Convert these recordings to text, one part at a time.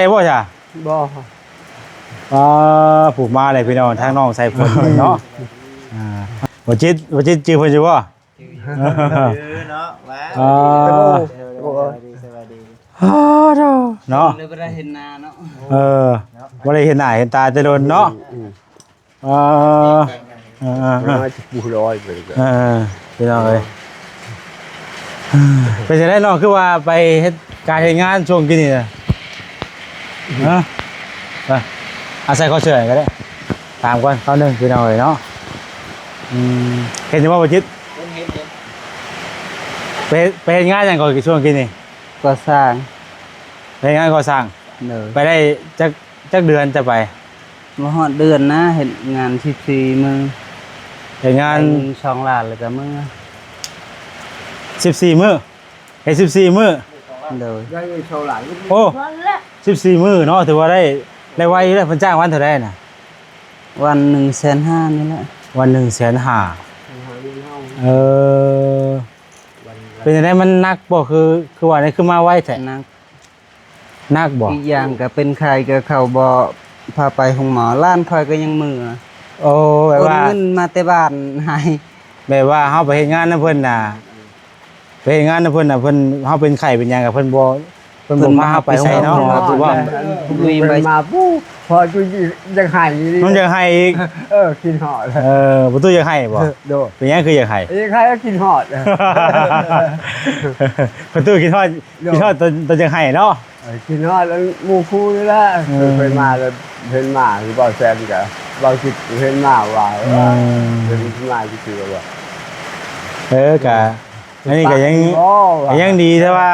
ไอ้บ่จ้ะ บ่ผูกมาเลยพี่น้องทางน้องใส่ฝนเนาะบ่จิตจื้อเพิ่นอยู่บ่เนาะว้าสวัสดีเนาะเลยบ่ได้เห็นหน้าเนาะบ่ได้เห็นหน้าเห็นตาแต่โดนเนาะมาจะปูร้อยไปเลยพี่น้องเอ้ยไปจะได้น้องคือว่าไปเฮ็ดการเฮ็ดงานช่วงกินนี่น่ะไปอาศัยเขาเฉยก็ได้ตามก่อนเขานึงพี่น้องเอ้ยเนาะเห็นอยู่บ่บ่จิตไปเฮ็ดงานหยังก่อนช่วงกินนี่ ก็สร้าง ไปงานก่อสร้างไปได้จักเดือนจะไป บ่ฮอดเดือนนะเฮ็ดงาน14มื้อ เฮ็ดงาน2ล้านแล้วก็มื้อ14มื้อเฮ็ด14มื้อโดยได้เงินโชว์หลาน โอ้14มื้อเนาะถือว่าได้ไวอยู่แล้วเพิ่นจ้างวันเท่าใดน่ะ วัน150,000นี่แหละ วัน150,000เป็นจังได๋มันหนักบ่คือว่านี่คือมาไวแท้หนักบ่อีกอย่างก็เป็นไข้ก็เข้าบ่พาไปห้องหมอล้านค่อยก็ยังมือโอ้แบบว่าเงินมาแต่บ้านให้ แบบว่าเฮาไปเฮ็ดงานนำเพิ่นน่ะไปเฮ็ดงานนำเพิ่นน่ะเพิ่นเฮาเป็นไข้เป็นหยังก็เพิ่นบ่พาเฮาไปใส่เนาะถูกบ่มีใบมาปุ๊บพอจุจะให้มันจะให้อีกกินหอดบ่ตู้จะให้บ่โดเป็นหยังคืออยากให้ยังให้ก็กินหอดประตูกินทอดตอนจะให้เนาะกินหอดแล้วหมู่คู่นี่แหละไปมาแล้วเห็นมาคือบ่แซมก็บ่คิดเห็นมาว่าเห็นมาคือว่าก็อันนี้ก็ยังดีแต่ว่า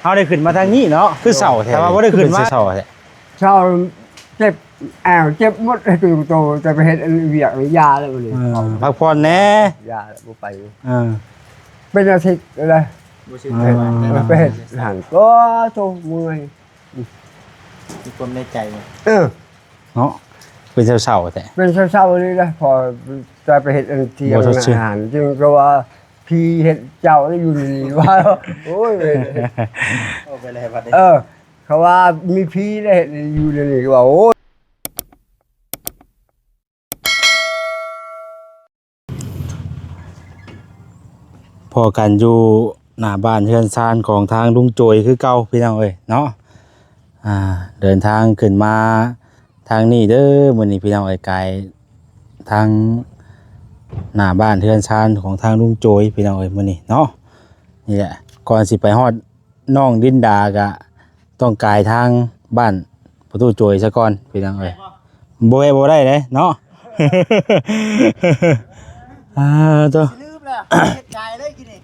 เฮาได้ขึ้นมาทางนี้เนาะคือเสาแต่ว่าบ่ได้ขึ้นมาเสาแท้เช้าเจ็บเจ็บหมดให้ตื่นโตจะไปเฮ็ดเวียกยาแล้วนี่พักผ่อนแน่ยาบ่ไปเป็นอาทิตย์เลยบ่สิไปเฮ็ดหันก็โตเมื่อยมีความในใจเนาะเป็นเสาแต่เป็นเช้าๆนี่แหละพอจะไปเฮ็ดที่อาหารจึงก็ว่าพี่เฮ็ดเจ้าได้อยู่นี่ว่าโอ้ยไปเลยบัดนี้เขาว่ามีพี่ได้เฮ็ดอยู่นี่ก็ว่าโอ้พอกันอยู่หน้าบ้านเฮือนซานของทางลุงโจยคือเก่าพี่น้องเอ้ยเนาะเดินทางขึ้นมาทางนี้เด้อมื้อนี้พี่น้องเอ้ยไกลทางหน้าบ้านเฮือนซานของทางลุงโจยพี่น้องเอ้ยมื้อนี้เนาะนี่แหละก่อนสิไปฮอดน้องดินดาก็ต้องกายทางบ้านประตูโจยซะก่อนพี่น้องเอ้ยบ่ได้เด้เนาะตัวกายได้กินนี่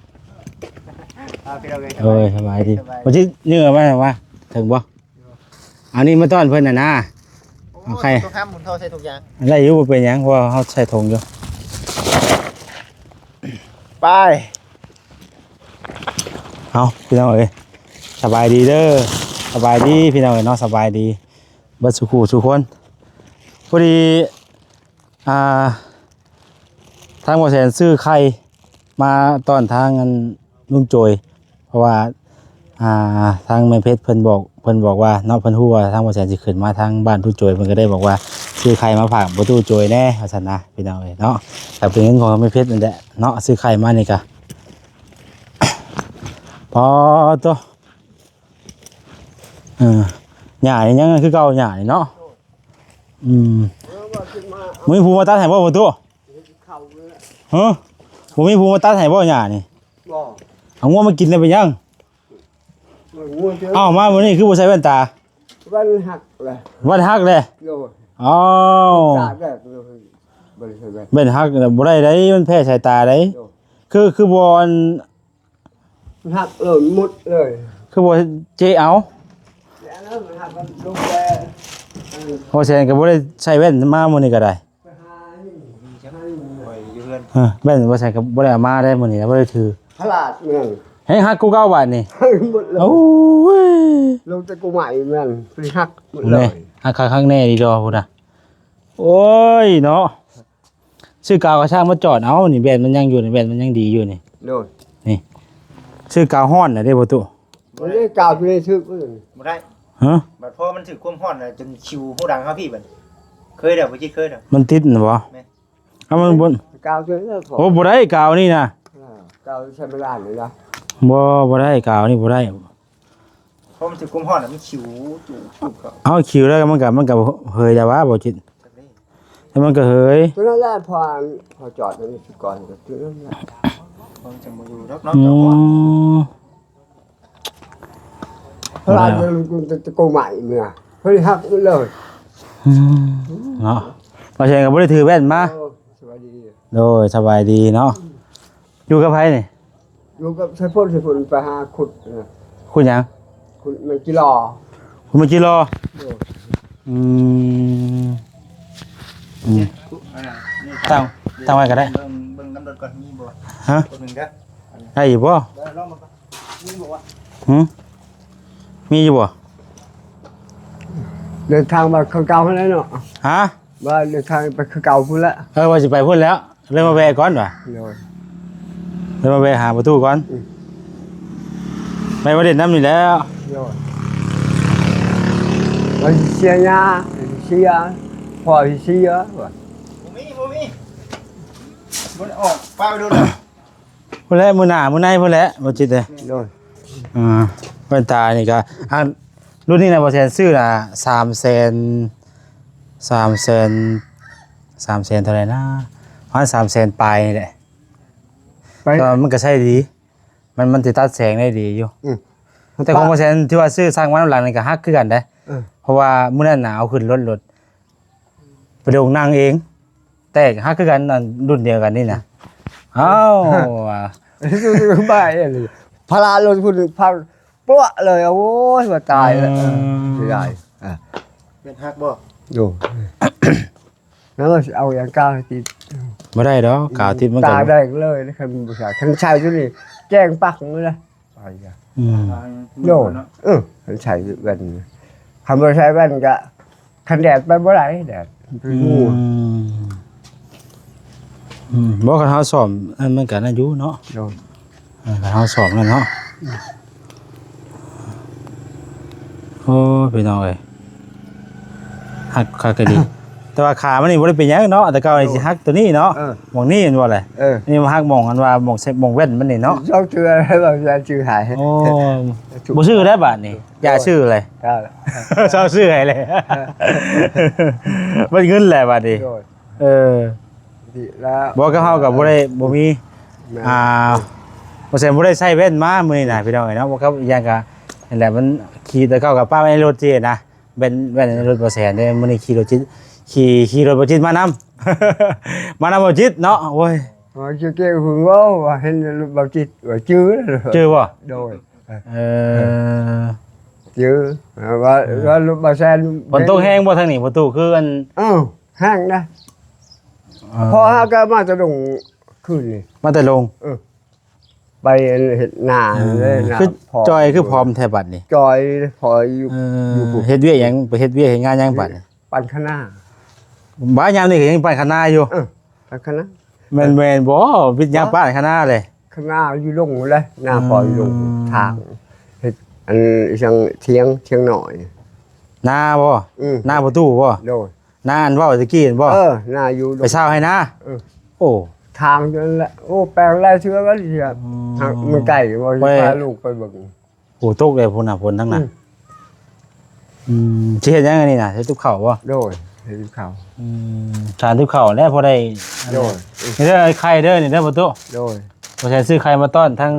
สบายดีบ่สิเนื้อมาว่าถึงบ่อันนี้มาต้อนเพิ่นน่ะนะเอาใครทุกคำหมุนเท่าใส่ทุกอย่างอะไรอยู่บ่เป็นหยังเพราะเฮาใส่ถุงอยู่ไปเอาพี่น้องเอ้ยสบายดีเด้อสบายดีพี่น้องเอ้ยเนาะสบายดีเบิดสุขทุกคนพอดีทางบ่แสนซื้อไข่มาต้อนทางอันลุงโจยเพราะว่าทางแม่เพชรเพิ่นบอกว่าเนาะเพิ่นฮู้ว่าทางบ่แสนสิขึ้นมาทางบ้านตู้โจยเพิ่นก็ได้บอกว่าซื้อไข่มาฝากบ่ตู้โจยแน่ว่าซั่นนะพี่น้องเอ้ยเนาะแต่เป็นเงินของแม่เพชรนั่นแหละเนาะซื้อไข่มานี่ก็พอตัวหญ้านี่ยังคือเก่าหญ้านี่เนาะมีผู้มาตัดให้บ่ประตูบ่มีผู้มาตัดให้บ่หญ้านี่บ่เอางัวมากินได้เป็นยังอ้าวมามื้อนี้คือบ่ใส่แว่นตาวันหักเลยวันฮักเลยอ้าวตาแบบบ่ได้ใส่แว่นแว่นฮักบ่ได้เด้มันแพ้สายตาเด้คือบ่หักเลยหมดเลยคือบ่เจเอาแล้วมันหักมันลงไปพอแซนก็บ่ได้ใส่แว่นมามื้อนี้ก็ได้แว่นบ่ใส่ก็บ่ได้เอามาได้มื้อนี้บ่ได้ถือพลาดเมืองให้ฮักกู9บาทนี่หมดเลยโอ้ยลงแต่กูใหม่เมืองไปหักหมดเลยฮักข้างแน่ดีดอพุ่นน่ะโอ้ยเนาะซื้อกาวกระช่างมาจอดเอานี่แบนมันยังอยู่นี่แบนมันยังดีอยู่นี่โน่นนี่ซื้อกาวฮ้อนน่ะเด้บ่ตุบ่ได้กาวอยู่ในทึกบ่ได้ ฮะ บัดพอมันถือความร้อนน่ะจนชิวหูดังครับพี่บัดเคยเด้อบ่คิดเคยเด้อ มันติดน่ะบ่เอามันบน กาวตัวนี้ผม โอ้บ่ได้กาวนี่นะ กาวใช้ไม่ได้เลยนะ บ่ได้กาวนี่บ่ได้ เพราะมันถือความร้อนน่ะมันชิวจุบเขา เอาคิวแล้วมันก็เฮยแต่ว่าบ่จิต จักนี้ แล้วมันก็เฮย ตัวนั้นแหละพอจอดตัวนี้ก่อนก็ตัวนั้นแหละ มันจะบ่อยู่ดอกเนาะ อ๋ เจ้าของ อ เพราะเราจะโกใหม่เมื่อเฮ้ยฮักเลย เนาะบ่ใช่ก็บ่ได้ถือแว่นมา สวัสดี โดยสบายดีเนาะอยู่กับไผนี่ อยู่กับใช้พ่นไปหาขุด คุณหยัง ขุดมันกิโล คุณมาจิรออืม นี่ ตั้งไว้ก็ได้ เบิ่งกำหนดก่อนมีบ่ ฮะ ตัวหนึงเด้อ ได้อยู่บ่ เดี๋ยวลองมาก่อนมีบอกว่า หึมีอยู่บ่ เดินทางมาเก่าๆแล้วเนาะ ฮะ ว่าเดินทางไปเก่าพุ่นละ ว่าสิไปพุ่นแล้วเลยมาแวะก่อนว่ะ โดย เลยมาแวะหาประตูก่อน อืม ไปว่าเด่นน้ำนี่แล้ว โดยว่าเสียยาเสียพอเสียว่ะ บ่มีมันออกป้าไปดูเลย พุ่นแล้วมือหน้ามือในพุ่นแล้วบ่จิตเลย โดย แว่นตานี่ก็อ่ะรุ่นนี้นะบ่แทนซื้อน่ะ300,000เท่าไหร่นะประมาณ300,000ปลายนี่แหละ ไป ก็มันก็ใช้ดี มันสิตัดแสงได้ดีอยู่ อืม แต่ของบ่แทนที่ว่าซื้อสร้างมาน้ำหลังนี่ก็ฮักคือกันเด้ เพราะว่ามื้อนั้นน่ะเอาขึ้นรถไปลงนั่งเอง แต่ฮักคือกันนั่นรุ่นเดียวกันนี่น่ะเอ้าว่ะ สู้ๆบ้าเลยพาราลงทุนพังปะเลยโอ้ยว่าตายแล้วไม่ได้ เป็นฮักบ่ ดูแล้วก็เอาอย่างก้าวติด บ่ได้ดอกกาวติดมันก็ ตาแดงเลยนะครับผู้ชายทั้งชายชุดนี้แจ้งปักเลยนะไปกัน อืม โน่นทั้งชายแว่นคำว่าใช้แว่นก็คันแดดไปเมื่อไหร่แดดไปงู บ่คันเฮาซ่อมอันมันก็น่าอยู่เนาะ โดน คันเฮาซ่อมนั่นเนาะโอ้พี่น้องเอ้ยฮักคักก็ดี แต่ว่าขามันนี่บ่ได้เป็นหยังเนาะแต่เก่านี่สิฮักตัวนี้เนาะหม่องนี้เห็นบ่แหละ นี่มาฮักหม่องอันว่าหม่องเซ็กหม่องแว่นมันนี่เนาะ ชอบเชื่อให้เราจะชื่อหาย โอ้บ่ชื่อได้บาดนี่อย่าชื่ออะไร ได้ ชอบชื่อให้เลย มันเงินแหละบาดนี้ โดน เออ ดีแล้ว บ่ก็เฮากับบ่ได้บ่มีบ่ใช่บ่ได้ใช้แว่นมามื้อนี้น่ะพี่น้องเอ้ยเนาะบ่ครับอีกอย่างก็นั่นแหละมันขี่แต่เก่ากับป้าไว้ในรถเจนะแว่นในรถบ่แสนเด้มื้อนี้ขี่รถจิตขี่รถบ่จิตมานำ มานำบ่จิตเนาะโอ้ย มาชื่อเกี่ยวหุ่นว่าเห็นบางจิตว่าจื้อ เจอบ่ โดน เออ จื้อว่าลูกบาแซน ฝนตกแห้งบ่ทางนี้ประตูคืออัน ห้างนะพอห้าก็มาจะลงขึ้นนี่ มาแต่ลง ไปเห็ดหน้าเลยนะ คือจอยคือพร้อมแท้บัดนี่ จอยพออยู่ เฮ็ดเวียกหยังไปเฮ็ดเวียกเฮ็ดงานหยังบัดนี่ ปันข้างหน้า บ้านยามนี่ก็ยังไปคณะอยู่ ปันข้างหน้า แม่นบ่วิทยาป้านคณะเลย ข้างหน้าอยู่ลงเลยหน้าพออยู่ลงทางเห็ดอันช่างเทียงหน่อย หน้าบ่หน้าประตูบ่ โดน หน้าอันเว้าตะกี้เห็นบ่ หน้าอยู่ ไปเช่าให้นะ เออ โอ้ ทางจนละโอ้แปลงไรเชื่อว่าเสียมันไก่ว่าพาลูกไปเบิ่ง โหตกเลยพุ่นน่ะพุ่นทั้งนั้นสิเฮ็ดหยังอันนี้น่ะเฮ็ดทุกข้าวบ่ โดยเห็นเขา ทานทุกข้าวแล้วพอได้ โดย นี่เด้อไข่เด้อนี่เด้อประตู โดย บ่ใช่ซื้อไข่มาต้อนทั้ง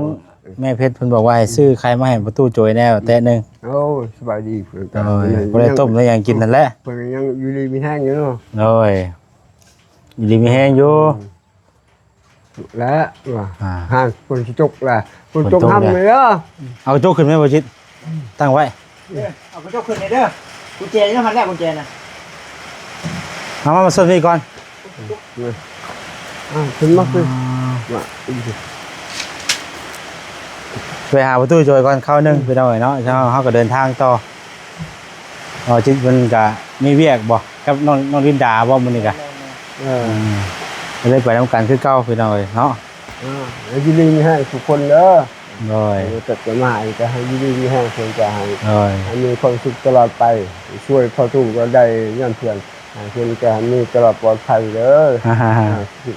แม่เพชรเพิ่นบอกว่าให้ซื้อไข่มาให้ประตูโจยแน่แต่นึง โอ้สบายดีเพื่อน โอ้ยบ่ได้ต้มแล้วยังกินนั่นแหละ เพื่อนยังอยู่ดีมีแห้งอยู่เนาะ โอ้ยอยู่ดีมีแฮงอยู่ และว่า À. คนจกแหละคนจก ฝนตก ทำเลยอ่ะ เอาโจ๊กขึ้นไหมบ่จิตตั้งไว้ เอากระจกขึ้นเลยเด้อกุญแจนี่มันแรกกุญแจน่ะ เอามาส่วนนี้ก่อน ขึ้นมาขึ้นว่า ไปหาประตูโจยก่อนเข้านึงไปหน่อยเนาะเช้าเฮาก็เดินทางต่อจิตมันก็มีเวียกบ่กับน้องลินดาบ่มื้อนี้ก็ก็เลยไปนํกันคือเก่าไปหน่อยเนาะ แล้วอยู่ดีมีแห้งทุกคนเด้อ โดย ตัดจะมาอีกก็ให้ยืดๆแห้งเพื่อนจะให้ โดย มีความสุขตลอดไปช่วยพ่อตู้ก็ได้ย้อนเพื่อนเพื่อนก็ให้มีตลอดปลอดภัยเด้อ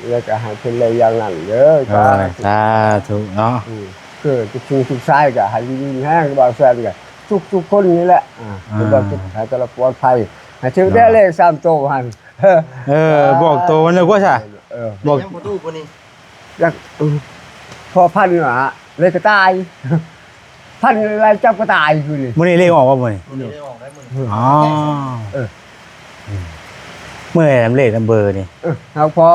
แล้วก็ให้เพิ่นได้อย่างนั้นเด้อ โดยสาธุเนาะ คือทุกสิ่งทุกสายก็ให้ยืนแห้งบ่แซ่บก็ทุกคนนี่แหละเป็นบ่ทุกให้ตลอดปลอดภัยให้ถึงได้เลข3โตหั่น บอกโตมันเลยกว่าซะ บอกยังบ่ตู้คนนี้ อยากพอพันเหรอฮะเลยก็ตาย พันอะไรจับก็ตายคือนี่ มื้อนี้เลขออกบ่มื้อนี้ คนนี้ได้ออกได้มื้อ อ๋อเมื่อไหร่เลขนำเบอร์นี่ เอาพอ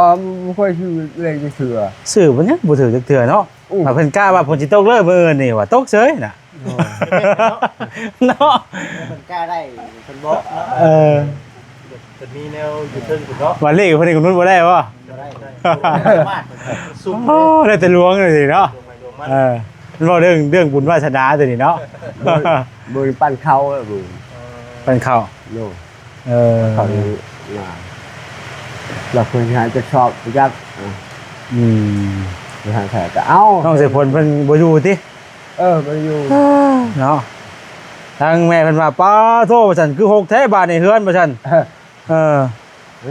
บ่ค่อยชื่อเลขจะเสือ ซื้อบ่ยังบ่ถือจักเทื่อเนาะว่าเพิ่นกล้าว่าเพิ่นสิตกเลยมื้ออื่นนี่ว่าตกเฉยน่ะเนาะ มันกล้าได้เพิ่นบอกเนาะ เออ เพิ่นมีแนวอยู่เทิงพุ่นเนาะ ว่าเลขเพิ่นนี่ก็นุ่นบ่ได้บ่ บ่ได้มาดซุ่ม โอ้ได้แต่ล้วงเลยสิเนาะ ลงไปลงมา มันบอกเรื่องบุญวาสนาตัวนี้เนาะ เบิ่งปั้นเขาแล้วบุญ เป็นเข้า โน่ เขา เขามาเราควรจะชอบยักษ์ อืม ทางแถก็เอ้า น้องเสพผลเป็นบ่อยู่ติ มันอยู่ เนาะทางแม่เพิ่นว่าป้าโทว่าซั่นคือ6แท้บาทนี่เฮือนว่าซั่น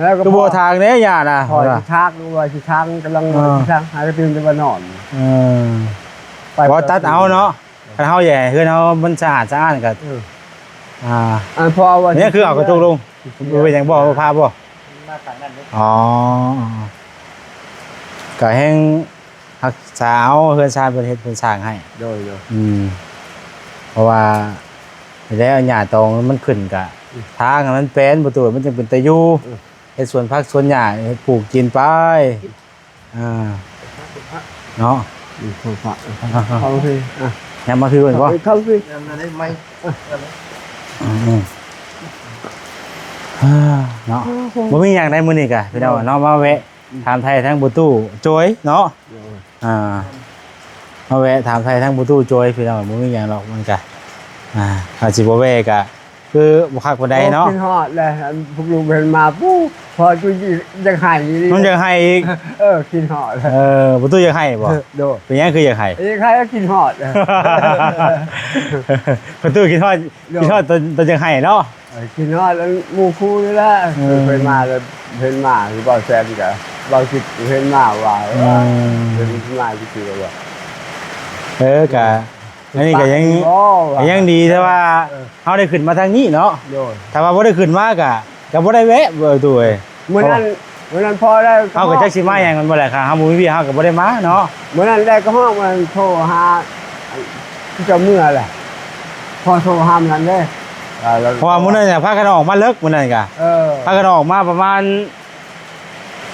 แล้วก็ คือบ่ทางแน่ย่าน่ะ พอที่ชักด้วยที่ชักกำลังที่ชักหากระตือรือร้นนอน บ่ตัดเอาเนาะคันเฮาแย่เฮือนเฮามันสะอาดสะอ้านก็พอวัน นี่คือเอากระจกลงบ่เป็นหยังบ่พาบ่ มาทางนั้นเด้อ อ๋อก็แฮงรักษาเอาเฮือนชาติเพิ่นเฮ็ดเพิ่นสร้างให้ โดย เพราะว่าแล้วหญ้าตองมันขึ้นกะทางมันแป้นประตูมันจึงเป็นตะยูเฮ็ดสวนผักสวนหญ้าเฮ็ดปลูกกินไปเนาะ เข้าสิ ยามมาคือเพิ่นบ่ เข้าสิ นั่นได้ไหม เนาะบ่มีหยังได้มื้อนี้กะพี่น้องเนาะมาแวะถามไทยทั้งประตูโจยเนาะมาแวะถามไทยทั้งประตูโจยพี่น้องบ่มีหยังหรอกมันกะอาจสิบ่แวะกะคือบ่คักบ่ได้เนาะ กินฮอดเลยพวกลุงเพิ่นมาปุ๊บพอจุยังให้ มันยังให้อีก กินฮอด ประตูยังให้บ่ โด เป็นยังคือยังให้ ใครก็กินฮอด ประตูกินทอดตอนยังให้เนาะ กินฮอดแล้วหมู่คู่นี่แหละเพิ่นมาแล้วเพิ่นมาคือบ่แซ่บอีกอ่ะบ่คิดเพิ่นมาว่าเพิ่นมาคือว่า กะอันนี้ก็ยังดีแต่ว่าเฮาได้ขึ้นมาทางนี้เนาะ โดย ถ้าว่าบ่ได้ขึ้นมากะก็บ่ได้แวะประตูเอ้ย เมื่อนั้นพอได้ เฮาก็จักสิมาหยังกันบ่แหละค่ะเฮาบ่มีพี่เฮาก็บ่ได้มาเนาะ เมื่อนั้นได้ก็ห้องมันโทรหาเจ้าเมื่อแหละพอโทรหามันเด้ เพราะว่ามื้อนั้นน่ะพากันออกมาเลิกมื้อนั้นกะพากันออกมาประมาณ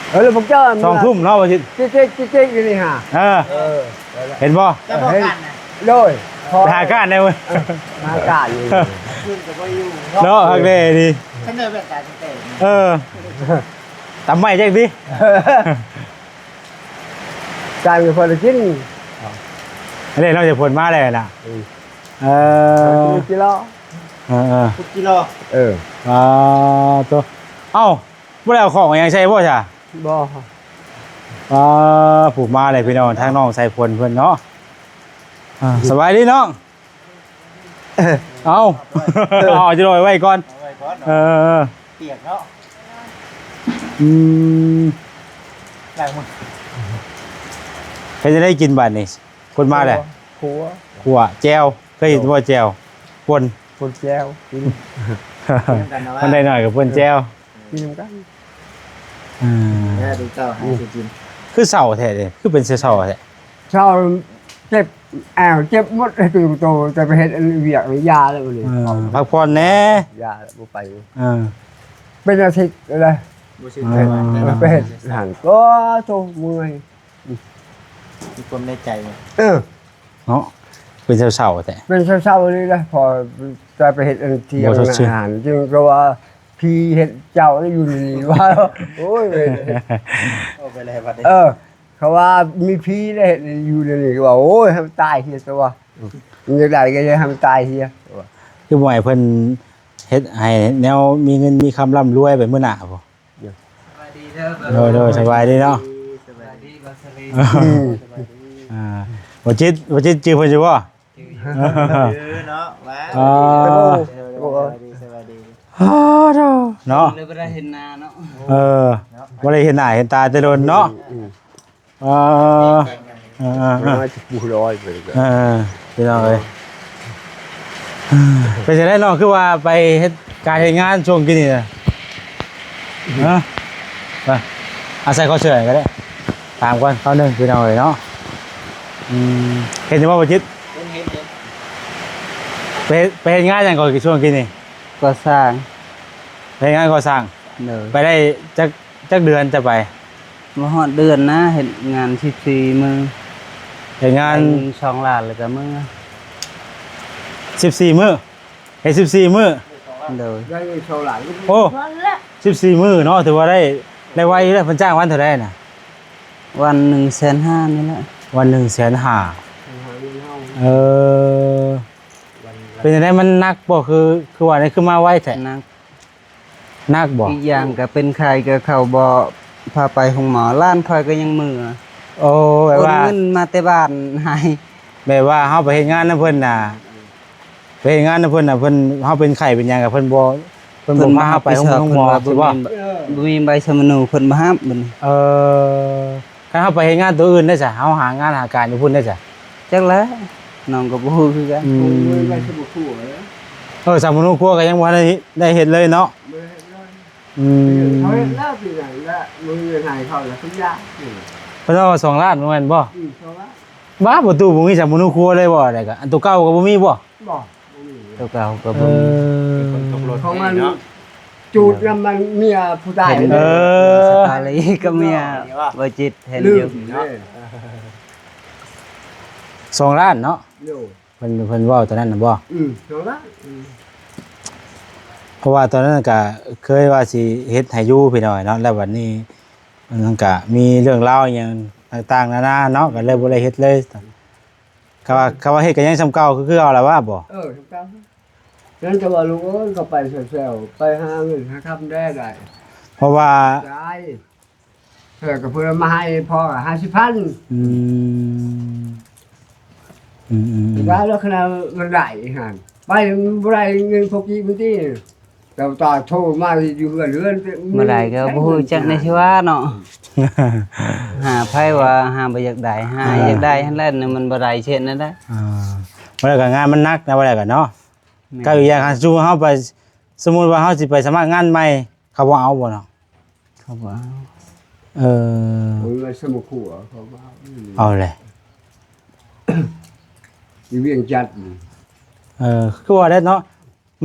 แล้วพวกเจ้า 2 ทุ่มเนาะว่าสิ เจ๊กอยู่นี่ฮะ เห็นบ่ จะบอกกันนะ โดย ไปหาการได้เว้ย หาการอยู่ ขึ้นก็บ่อยู่ เนาะฮักเด้ดี ฉันเดินแบบการเตะ ตำไม้จักดิ การเป็นคนกิน อันนี้เราจะผลมาเลยน่ะกิโล ทุกกิโล ตัวเอ้าบ่ได้เอาของยังใช่บ่จ้ะ บ่ ผูกมาเลยพี่น้องทางน้องใส่ผลเพิ่นเนาะสบายดีน้องเอาจะโรยไว้ก่อน เอาไว้ก่อน เปียกเนาะล้างมือ ใครจะได้กินบัดนี่คนมาแหละ ขัว แจวเคยเห็นบ่แจวป่น คนแก้วกิน มันได้หน่อยกับป่นแจว กินกัน ดูเจ้าหากิน คือเสาแท้เลยคือเป็นเสาแท้ ชอบเจ็บเจ็บหมดเลยตัวโตจะไปเฮ็ดเวียกยาแล้วเลย พักผ่อนแน่ ยาบ่ไป เป็น อาทิตย์เลย บ่ชื่นใจว่า ไปเฮ็ดหันก็โตเมื่อย มีความในใจเนี่ย เนาะเป็นเสาแท้ เป็นเศร้าๆเลยนะพอจะไปเฮ็ดที่อาหารจึงก็ว่าพี่เฮ็ดเจ้าได้อยู่นี่ว่าโอ้ย เอาไปเลยบัดนี้ เขาว่ามีพี่ได้เฮ็ดอยู่นี่ก็ว่าโอ้ยให้มันตายเฮียตัวมันจะได้ก็จะให้มันตายเฮีย คือบ่ให้เพิ่นเฮ็ดให้แนวมีเงินมีคำร่ำรวยไปมื้อหน้าบ่ สบายดีเด้อ โดยสบายดีเนาะ สบายดีบ่สบาย บ่ บ่จิตจื้อเพิ่นอยู่บ่ เนาะมา อ๋อ สวัสดี เนาะ เลยบ่ได้เห็นหน้าเนาะ บ่ได้เห็นหน้าเห็นตาแต่โดนเนาะเออ มาจะปูร้อยไปเลย พี่น้องเอ้ยไปจังได๋เนาะคือว่าไปเฮ็ดการเฮ็ดงานช่วงกี้นี่น่ะฮะไปอาศัยเขาเชื่อก็ได้ตามก่อนเขาหนึงพี่น้องเอ้ยเนาะเห็นอยู่บ่บ่จิต เห็น ไปเฮ็ดงานหยังก่อนช่วงกี้นี่ ก็สร้าง ไปเฮ็ดงานก่อสร้าง เลย ไปได้จักเดือนจะไป มาฮอดเดือนนะเห็นงาน14มื้อ เฮ็ดงาน 2ล้านแล้วก็มื้อ 14มื้อเฮ็ด14มื้อ เลย ได้เท่าไหร่ โอ้14มื้อเนาะถือว่าได้ไวอยู่แล้วเพิ่นจ้างวันเท่าใดน่ะ วัน150,000นี่แหละ วัน150,000เออเป็นจังได๋มันหนักบ่คือว่านี่คือมาไวแท้ นัก หนักบ่ อีกอย่างก็เป็นไข้ก็เข้าบ่พาไปห้องหมอล้านคอยก็ยังมือ โอ้แบบ โอน ว่า เงินมาแต่บ้านให้ แบบว่าเฮาไปเฮ็ดงานนำเพิ่นน่ะไปเฮ็ดงานนำเพิ่นน่ะเพิ่นเฮาเป็นไข้เป็นหยังก็เพิ่นบ่พาเฮาไปห้องหมอใช่บ่ บ่มีใบสมนูเพิ่นบ่ฮับบัดนี้ ถ้าเฮาไปเฮ็ดงานตัวอื่นได้จ้ะเฮาหางานหาการอยู่พุ่นได้จ้ะ จักแล้วน้องก็บ่ฮู้คือกัน ไม่ใช่บุกคู่เลย สามมนุษย์ครัวก็ยังบ่ได้เฮ็ดเลยเนาะอืม เขาเห็นแล้วปีไหนแล้วมือยังไงเขาแล้วทุกอย่าง เพิ่นเอา2ล้านบ่แม่นบ่ เขาว่า บ้าประตูบ่มีสามมนุษย์ครัวเลยบ่ได้ก็อันตัวเก่าก็บ่มีบ่ บอก ตัวเก่าก็บ่มี ของมันจูดแล้วมันเมียผู้ตาย สตาลีก็เมียบ่จิตเห็น ลื อยู่ มเนาะ 2ล้านเนาะ เดี๋ยว เพิ่นเว้าตอนนั้นน่ะบ่ เขาละ เพราะว่าตอนนั้นก็เคยว่าสิเฮ็ดให้อยู่พี่น้อยเนาะแล้วบัดนี้มันก็มีเรื่องราวอหยังต่างๆนานาเนาะก็เลยบ่ได้เฮ็ดเลยเขาว่าเฮ็ดก็ยังซ้ำเก่าคือเอาล่ะว่าบ่ ถูกต้องนั่นจะว่าลุงก็ไปเซลไปหาเงินหาคำได้ได้ เพราะว่า ได้กับเพื่อนมาให้พ่อ50,000 อืม ได้แล้วขนาดมันได้หันไปบ่ได้เงินพวกนี้มันที่แต่ต่อโทรมาอยู่เรือน เมื่อใดก็บ่ฮู้จักในชีว่าเนาะหาไผว่าหาบ่อยากได้หาอยากได้หั่นแหละนี่มันบ่ได้เช่นนั้นนะ บ่ได้ก็งานมันหนักนะบ่ได้ก็เนาะก็อีกอย่างคันสู้เฮาไปสมมุติว่าเฮาสิไปสมัครงานใหม่เขาบ่เอาบ่เนาะ เขาว่า มันมาสมุขัวเขาว่า เอาเลย อยู่เวียงจันทน์ คือว่าได้เนาะ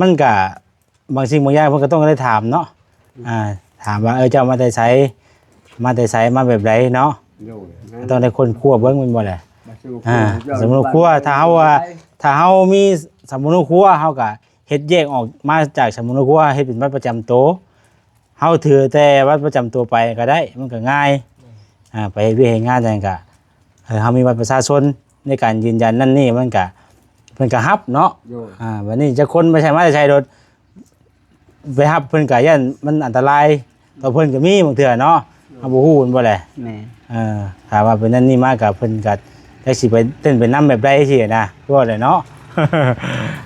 มันก็บางสิ่งบางอย่างเพิ่นก็ต้องได้ถามเนาะถามว่าเจ้ามาแต่ไสมาแบบใดเนาะ โดย ต้องได้คนคั่วเบิ่งแม่นบ่แหละ สมมุติครัวถ้าเฮามีสมุนครัวเฮาก็เฮ็ดแยกออกมาจากสมุนครัวเฮ็ดเป็นบัตรประจำตัวเฮาถือแต่บัตรประจำตัวไปก็ได้มันก็ง่ายไปเฮ็ดเวียกเฮ็ดงานจังก็เฮามีบัตรประชาชนในการยืนยันนั่นนี่มันก็เพิ่นก็รับเนาะวันนี้จะคนไม่ใช่มาใช้รถไปรับเพิ่นก็ย่านมันอันตรายต่อเพิ่นก็มีบางเทื่อเนาะเฮาบ่ฮู้มันบ่แหละ แม่ ถามว่าเป็นนั่นนี่มากกับเพิ่นก็ได้สิไปเต้นไปนำแบบใดสินะคือว่าแหละเนาะ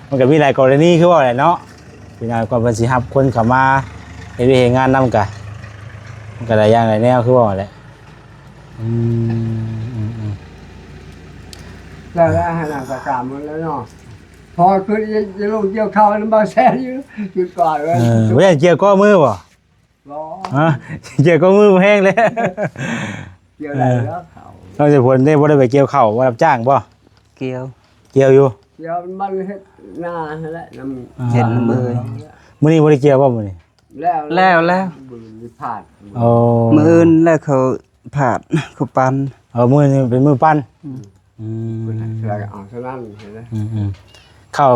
มันก็มีหลายกรณีคือว่าแหละเนาะพี่น้องก็เพิ่นสิรับคนเข้ามาเฮ็ดเวียกเฮ็ดงานนำกะมันก็หลายอย่างหลายแนวคือว่าแหละ แล้วให้นางตะกามมันแล้วเนาะพอคือจะลงเกี่ยวข้าวน้ำบาแซ่อยู่จุดก่อนเลย บ่อยากเกี่ยวก้อมือบ่ รอ ฮะเกี่ยวก้อมือบ่แห้งเลย เกี่ยวอะไรแล้วเขา นอกจากผลได้บ่ได้ไปเกี่ยวข้าวบ่รับจ้างบ่ เกี่ยว เกี่ยวอยู่ เกี่ยวมันเฮ็ดหน้านั่นแหละน้ำ เห็นมือ มื้อนี้บ่ได้เกี่ยวบ่มื้อนี้ แล้วบุญพลาด โอ้ มื้ออื่นแล้วเขาผาดเขาปัน มื้อนี้เป็นมื้อปั้น แล้วเอาเท่านั้นเห็นไหม ข้า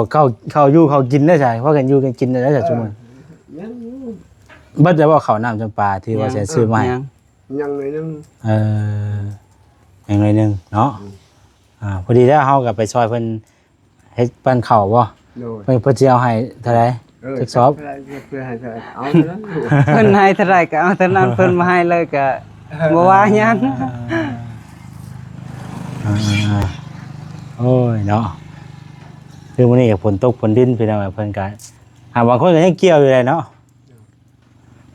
วอยู่ข้าวกินได้ใช่เพราะกันอยู่กันกินได้ใช่จุ่ม ยัง เบิดได้ว่าข้าวน้ำจำปาที่ว่าจะซื้อมาให้ ยังเลยนึง อย่างไรนึงเนาะพอดีแล้วเฮาก็ไปซอยเพิ่นเฮ็ดปั้นข้าวบ่ โดย เพิ่นสิเอาให้เท่าใด ทดสอบ เพื่อให้เอาเท่านั้น เพิ่นให้เท่าไหร่ก็เอาเท่านั้นเพิ่นมาให้เลยก็บ่ว่าหยัง พ โอ้ยเนาะคือมื้อนี้ก็ฝนตกฝนดินพี่น้องเพิ่นก็บางคนก็ยังเกี่ยวอยู่เลยเนาะ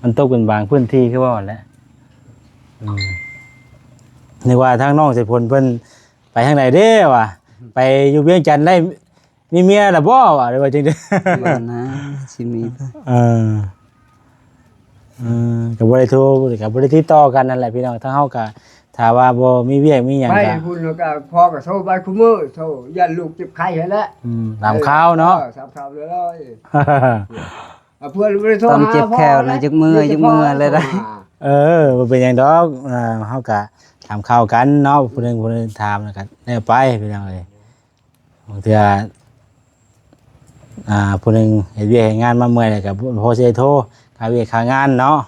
มันตกเป็นบางพื้นที่คือว่าหั่นแหละนึกว่าทางน้องสิพลเพิ่นไปทางไหนเด้วะไปอยู่เวียงจันทน์ได้มีเมียแล้วบ่วะหรือว่าจังได๋ ว่านะสิมีปะ เออก็บ่ได้โทรก็บ่ได้ติดต่อกันนั่นแหละพี่น้องทางเฮาก็ถ้าว่าบ่มีเวียกมีหยัง ไป ก็ คุณแล้วก็พ่อก็โทรไปคุมื้อโทรยันลูกเจ็บไข้ให้แล้ว ตามข่าวเนาะ ตามข่าวเลยเพื่อนบ่ได้โทร ตอน หา เจ็บแขวนะจักมือเลยได้ บ่เป็นหยังดอกเฮาก็ถามข่าวกันเนาะผู้หนึงถามแล้วก็ได้ไปพี่น้องเอ้ยบางเทื่อผู้หนึงเฮ็ดเวียกเฮ็ดงานมาเมื่อยแล้วก็บ่พอสิได้โทรค่าเวียกค่างานเนาะ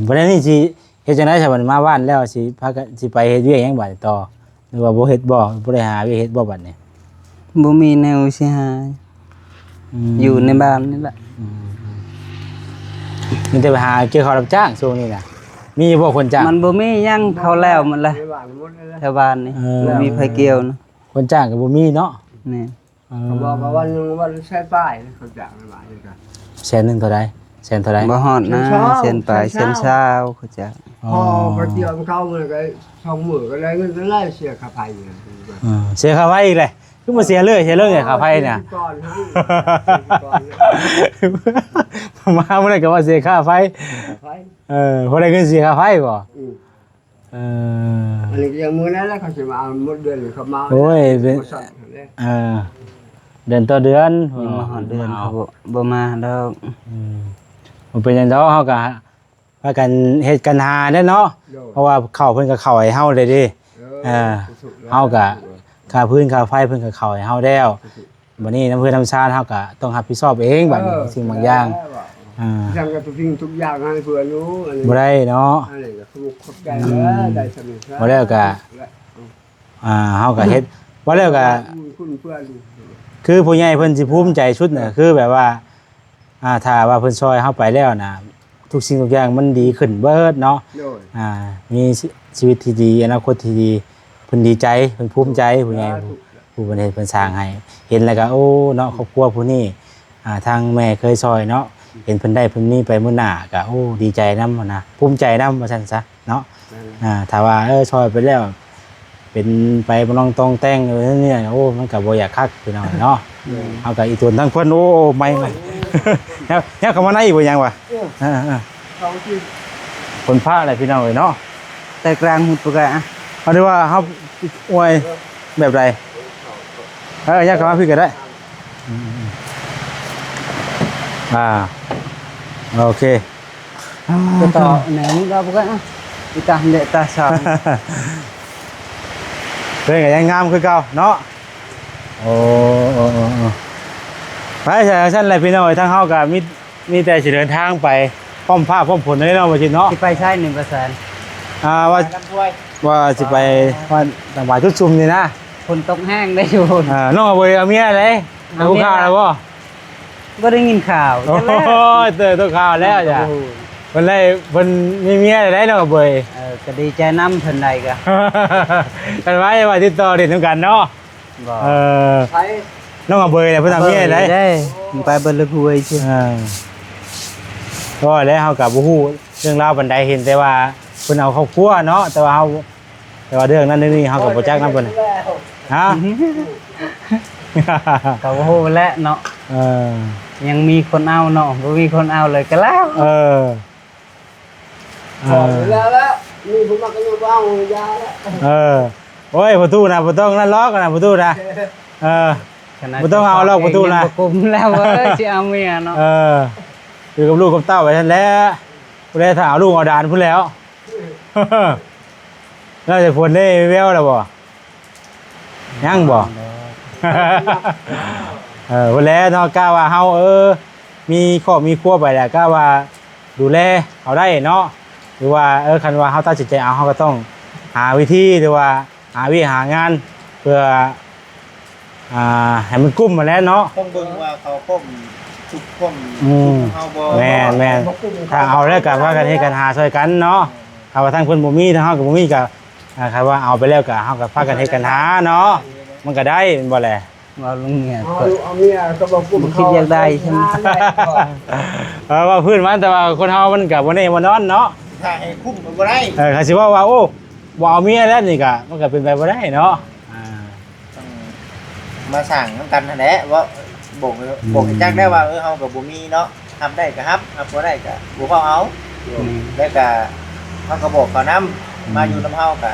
บ่ได้นี่สิเฮ็ดจังได๋ซะบัดมาบ้านแล้วสิพากันสิไปเฮ็ดเวียกหยังบัดต่อหรือว่าบ่เฮ็ดบ่ได้หาเวียกเฮ็ดบ่บัดนี้ บ่มีแนวสิหาอยู่ในบ้านนี่แหละ มีแต่ไปหาเกี่ยวข้าวรับจ้างช่วงนี้น่ะมีบ่คนจ้าง มันบ่มีหยังเขาแล้วหมดเลยแถวบ้านนี่บ่มีไผเกี่ยวนะ คนจ้างก็บ่มีเนาะ นี่ เขาบอกว่าวันนึงวันใช้ป้ายเขาจ้างมาอีกอ่ะ แสนหนึงเท่าใดแสนเท่าใด บ่ฮอดนะเส้นปลายเส้นเช้าเขาจะ พอไปเกี่ยวเข้ามันก็2มื้อก็ได้เงินได้เสียค่าไฟเนี่ย เสียค่าไฟอีกเลยคือมาเสียเลยเนี่ยค่าไฟเนี่ย ก่อนให้ มาเมื่อไหร่ก็ว่าเสียค่าไฟ ไฟ พอได้เงินเสียค่าไฟบ่อันนี้ยังมื้อนั้นแล้วเขาสิมาเอาหมดเดือนเขามา โอ้ยเป็นเดือนต่อเดือน ยังมาฮอดเดือนเขาบ่มาดอก มันเป็นอย่างเนาะเฮาก็พากันเฮ็ดกันหาเด้เนาะเพราะว่าเข้าเพิ่นก็เข้าให้เฮาเลยเด้เฮาก็ค่าพื้นค่าไฟเพิ่นก็เข้าให้เฮาแล้วบัดนี้น้ำเพิ่นน้ำชาเราก็ต้องรับผิดชอบเองบัดนี้สิ่งบางอย่างทำกับทุกอย่างให้เพื่อนรู้ บ่ได้เนาะ อะไรก็ขอบใจแล้วได้สนุก บ่แล้วก็เฮาก็เฮ็ดบ่แล้วก็ คุณเพื่อน คือผู้ใหญ่เพิ่นสิภูมิใจชุดน่ะคือแบบว่าถ้าว่าเพิ่นช่วยเฮาไปแล้วน่ะทุกสิ่งทุกอย่างมันดีขึ้นเบิดเนาะมีชีวิตที่ดีอนาคตที่ดีเพิ่นดีใจเพิ่นภูมิใจผู้ใหญ่ผู้เพิ่นเฮ็ดเพิ่นสร้างให้เห็นแล้วก็โอ้เนาะครอบครัวผู้นี้ทางแม่เคยช่วยเนาะเห็นเพิ่นได้เพิ่นมีไปมื้อหน้าก็โอ้ดีใจนำนะภูมิใจนำว่าซั่นซะเนาะถ้าว่าช่วยไปแล้วเป็นไปบ่ต้องตองแต่งเนี่ยโอ้มันก็บ่อยากคักพี่น้องเนาะเฮาก็อีตวนทั้งเพิ่นโอ้ไม่แล้วเข้ามาในอีกบ่ยังวะคนพาอะไรพี่น้องเอ้ยเนาะ แต่กลางหุดปกะ เอาดีว่าเฮาอวยแบบใดอยากเข้ามาพี่ก็ได้โอเค ก็ต่อแหนมึงก็ปกะอีตาเดตาสาว เพิ่นก็ยังงามคือเก่าเนาะโอ้ไปใช่ซั่นแหละพี่น้องทางเฮาก็มีแต่สิเดินทางไปพร้อมฟ้าพร้อมฝนเลยเนาะบ่จิเนาะ ที่ไปใช้ 1% ว่าสิไปว่าจังหวัดทุกชุมนี่นะ ฝนตกแห้งได้อยู่ น้องเอาไปเอาเมียเลยเอาข้าวแล้วบ่ บ่ได้ยินข่าว โอ้ยเตยตัวข้าวแล้วจ้ะเพิ่นเลยเพิ่นมีเมียได้น้องเบย ก็ดีใจนำเพิ่นใดก็ กันไว้ว่าติดต่อเด็ดกันเนาะ บ่ ใช้ น้องเอาเบยเนี่ยเพิ่นทำเมียได้ ไปเบิ่เลยคุยซื่อ ก็แล้วเฮาก็บ่ฮู้เรื่องราวปานใดเห็นแต่ว่าเพิ่นเอาครอบครัวเนาะแต่ว่าเรื่องนั้นเรื่องนี้เฮาก็บ่จักนำเพิ่นฮะ ก็บ่ฮู้แหละเนาะยังมีคนเอาเนาะบ่มีคนเอาเลยก็แล้ว แล้วนี่ผมมาก็ยังว่างยาแล้ว โอ้ยประตูนะบ่ต้องนั่นล็อกนะประตูนะบ่ต้องเอาล็อกประตูนะ กุมแล้วเว้ยสิเอาเมียเนาะ อยู่กับลูกกับเต้าไว้ท่านแล้วผู้ใดถ้าเอาลูกเอาดานพุ่นแล้วน่าจะพ้นได้แววแล้วบ่ยังบ่พุ่นแล้วเนาะกล้าว่าเฮามีครอบมีครัวไปแล้วกล้าว่าดูแลเอาได้เนาะหรือว่าคันว่าเฮาตัดสินใจเอาเฮาก็ต้องหาวิธีหรือว่าหางานเพื่อให้มันกุ้มมาแล้วเนาะ ต้องเบิ่งว่าเขาก้มทุกก้มเฮาบ่ แม่นถ้าเอาแล้วก็ว่ากันให้กันหาช่วยกันเนาะถ้าว่าทางเพิ่นบ่มีทางเฮาก็บ่มีก็ ครับว่าเอาไปแล้วก็เฮาก็พากันเฮ็ดกันหาเนาะมันก็ได้แม่นบ่แหละ ว่าลุงเนี่ย เอาเมียก็บอกกู คิดอยากได้ใช่ไหม ว่าพื้นมันแต่ว่าคนเฮามันก็บ่แน่บ่นอนเนาะ ถ้าให้คุ้มก็บ่ได้ เขาสิว่าโอ้บ่เอาเมียแล้วนี่ก็มันก็เป็นไปบ่ได้เนาะต้องมาสั่งนํกันนั่นแหละว่าบอกให้จักได้ว่าเฮาก็บ่มีเนาะทำได้ก็รับบ่ได้ก็บ่พอเอาแล้วก็เฮาก็บอกเขานำมาอยู่นำเฮาก็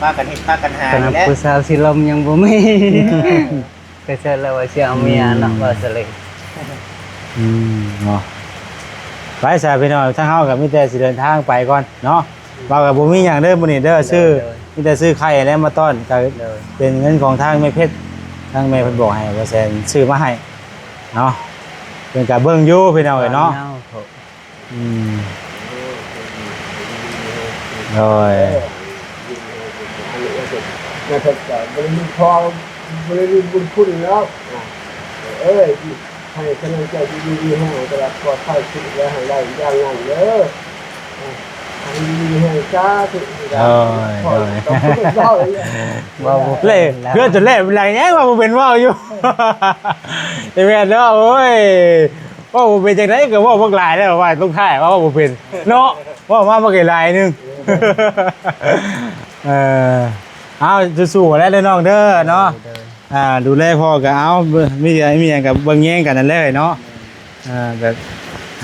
พากันเฮ็ดพากันหา ขณะ นี่แหละ ผู้สาวสิลมยังบ่มีก็เสร็จแล้วว่าสิเอาเมียเนาะว่าซะเลย เนาะไปซะพี่น้องทางเฮาก็มีแต่สิเดินทางไปก่อนเนาะว่าก็บ่มีหยังเด้อมื้อนี้เด้อซื้อมีแต่ซื้อไข่แล้วมาต้อนก็เป็นเงินของทางแม่เพชรทางแม่เพิ่นบอกให้ว่าแสนซื้อมาให้เนาะเพิ่นก็เบิ่งอยู่พี่น้องเอ้ยเนาะโดย นะครับบริมีพอบริมีบุญคุณแล้วให้กำลังใจดีๆให้ตลอดปลอดภัยสุขและให้ได้อย่างนั้นเด้อให้ดีให้จ้าถึงว่าบ่ เล่เพื่อนจนเล่เป็นไรแง่ว่าบ่เป็นว่าวอยู่ แต่แม่นเนาะโอ้ยว่าบ่เป็นจังได๋ก็ว่าบ่หลายแล้วว่าต้องท้ายว่าบ่เป็นเนาะว่ามาบ่กี่หลายนึง เอาสู้ๆแล้วเด้อน้องเด้อเนาะดูแลพ่อก็เอามีหยังก็เบิ่งแย่งกันนั่นแหละเนาะแบบ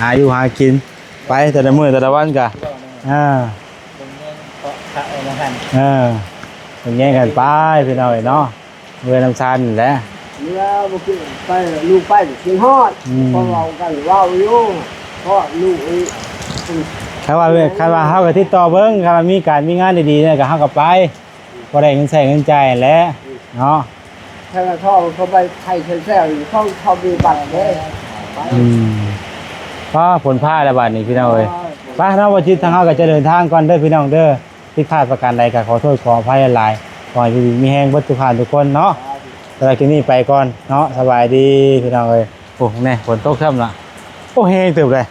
หาอยู่หากินไปแต่ละมื้อแต่ละวันก็ตรงนี้ก็พระเอามาหั่น เบิ่งแย่งกันไปพี่น้องเนาะเมื่อน้ำซันแหละ แล้วบ่คือไปลูกไปกินฮอดพอเรากันเว้าอยู่เพราะลูกถ้าว่าเฮาก็ติดต่อเบิ่งถ้าว่ามีการมีงานดีๆเนี่ยก็เฮาก็ไปบ่ได้เงินใช้เงินจ่ายแหละเนาะ ถ้าท่อเขาไปไทยแซ่ๆอยู่เขามีบัตรเด้ ก็ผลพลาดแล้วบัดนี้พี่น้องเอ้ยไปเนาะว่าจิตทางเฮาก็จะเดินทางก่อนเด้อพี่น้องเด้อผิดพลาดประการใดก็ขอโทษขออภัยหลายๆขอให้อยู่ดีมีแรงเบิดทุกท่านทุกคนเนาะสำหรับคลิปนี้ไปก่อนเนาะสบายดีพี่น้องเอ้ยโอ้แน่ฝนตกซ้ำล่ะโอ้แฮงเติบเลย